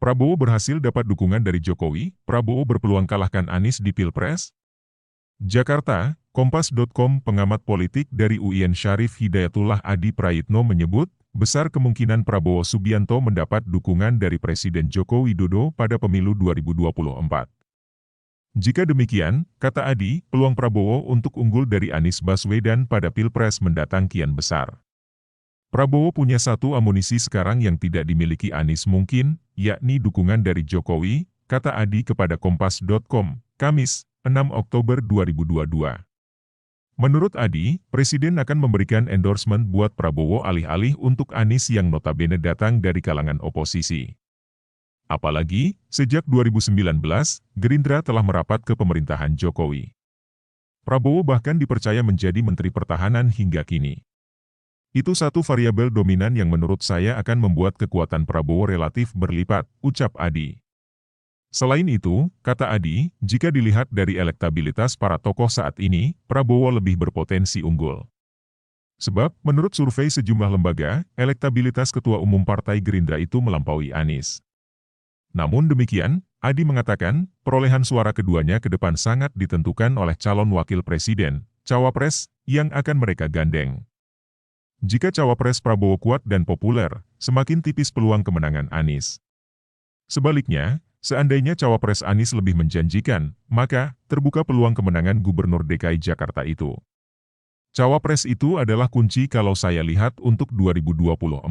Prabowo berhasil dapat dukungan dari Jokowi, Prabowo berpeluang kalahkan Anies di Pilpres? Jakarta, Kompas.com pengamat politik dari UIN Syarif Hidayatullah Adi Prayitno menyebut, besar kemungkinan Prabowo Subianto mendapat dukungan dari Presiden Joko Widodo pada pemilu 2024. Jika demikian, kata Adi, peluang Prabowo untuk unggul dari Anies Baswedan pada Pilpres mendatang kian besar. Prabowo punya satu amunisi sekarang yang tidak dimiliki Anies mungkin, yakni dukungan dari Jokowi, kata Adi kepada Kompas.com, Kamis, 6 Oktober 2022. Menurut Adi, Presiden akan memberikan endorsement buat Prabowo alih-alih untuk Anies yang notabene datang dari kalangan oposisi. Apalagi, sejak 2019, Gerindra telah merapat ke pemerintahan Jokowi. Prabowo bahkan dipercaya menjadi Menteri Pertahanan hingga kini. Itu satu variabel dominan yang menurut saya akan membuat kekuatan Prabowo relatif berlipat, ucap Adi. Selain itu, kata Adi, jika dilihat dari elektabilitas para tokoh saat ini, Prabowo lebih berpotensi unggul. Sebab, menurut survei sejumlah lembaga, elektabilitas Ketua Umum Partai Gerindra itu melampaui Anies. Namun demikian, Adi mengatakan, perolehan suara keduanya ke depan sangat ditentukan oleh calon wakil presiden, cawapres, yang akan mereka gandeng. Jika cawapres Prabowo kuat dan populer, semakin tipis peluang kemenangan Anies. Sebaliknya, seandainya cawapres Anies lebih menjanjikan, maka terbuka peluang kemenangan Gubernur DKI Jakarta itu. Cawapres itu adalah kunci kalau saya lihat untuk 2024,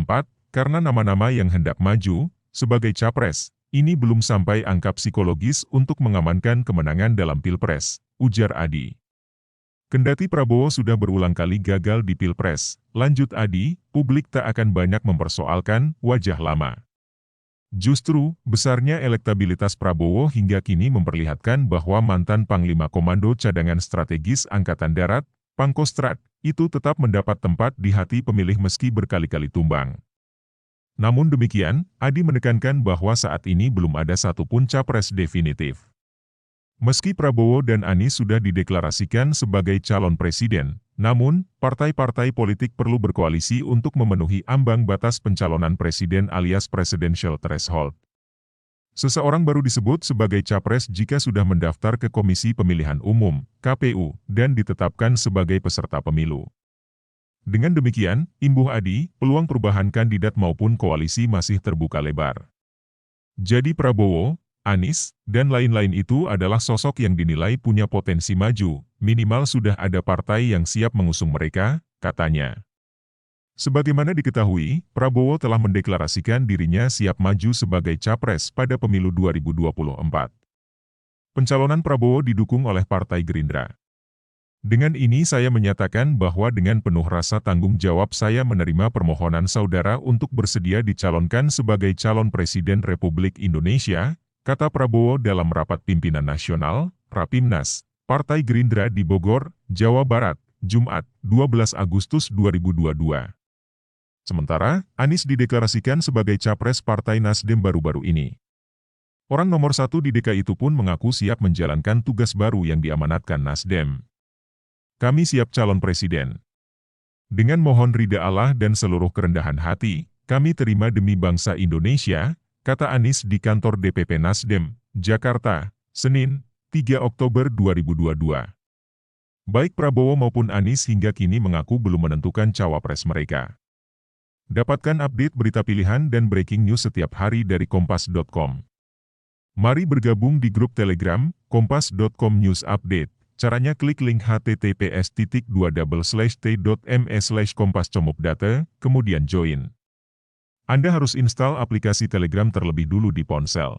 karena nama-nama yang hendak maju sebagai capres, ini belum sampai angka psikologis untuk mengamankan kemenangan dalam Pilpres, ujar Adi. Kendati Prabowo sudah berulang kali gagal di Pilpres, lanjut Adi, publik tak akan banyak mempersoalkan wajah lama. Justru, besarnya elektabilitas Prabowo hingga kini memperlihatkan bahwa mantan Panglima Komando Cadangan Strategis Angkatan Darat, Pangkostrat, itu tetap mendapat tempat di hati pemilih meski berkali-kali tumbang. Namun demikian, Adi menekankan bahwa saat ini belum ada satupun capres definitif. Meski Prabowo dan Anies sudah dideklarasikan sebagai calon presiden, namun, partai-partai politik perlu berkoalisi untuk memenuhi ambang batas pencalonan presiden alias presidential threshold. Seseorang baru disebut sebagai capres jika sudah mendaftar ke Komisi Pemilihan Umum, KPU, dan ditetapkan sebagai peserta pemilu. Dengan demikian, imbuh Adi, peluang perubahan kandidat maupun koalisi masih terbuka lebar. Jadi Prabowo, Anies, dan lain-lain itu adalah sosok yang dinilai punya potensi maju, minimal sudah ada partai yang siap mengusung mereka, katanya. Sebagaimana diketahui, Prabowo telah mendeklarasikan dirinya siap maju sebagai capres pada pemilu 2024. Pencalonan Prabowo didukung oleh Partai Gerindra. Dengan ini saya menyatakan bahwa dengan penuh rasa tanggung jawab saya menerima permohonan saudara untuk bersedia dicalonkan sebagai calon Presiden Republik Indonesia, kata Prabowo dalam rapat pimpinan nasional, Rapimnas, Partai Gerindra di Bogor, Jawa Barat, Jumat, 12 Agustus 2022. Sementara, Anies dideklarasikan sebagai capres Partai Nasdem baru-baru ini. Orang nomor satu di DKI itu pun mengaku siap menjalankan tugas baru yang diamanatkan Nasdem. Kami siap calon presiden. Dengan mohon ridha Allah dan seluruh kerendahan hati, kami terima demi bangsa Indonesia, kata Anies di kantor DPP Nasdem, Jakarta, Senin, 3 Oktober 2022. Baik Prabowo maupun Anies hingga kini mengaku belum menentukan cawapres mereka. Dapatkan update berita pilihan dan breaking news setiap hari dari Kompas.com. Mari bergabung di grup Telegram, Kompas.com News Update. Caranya klik link https://t.me/kompas.com.data, kemudian join. Anda harus install aplikasi Telegram terlebih dulu di ponsel.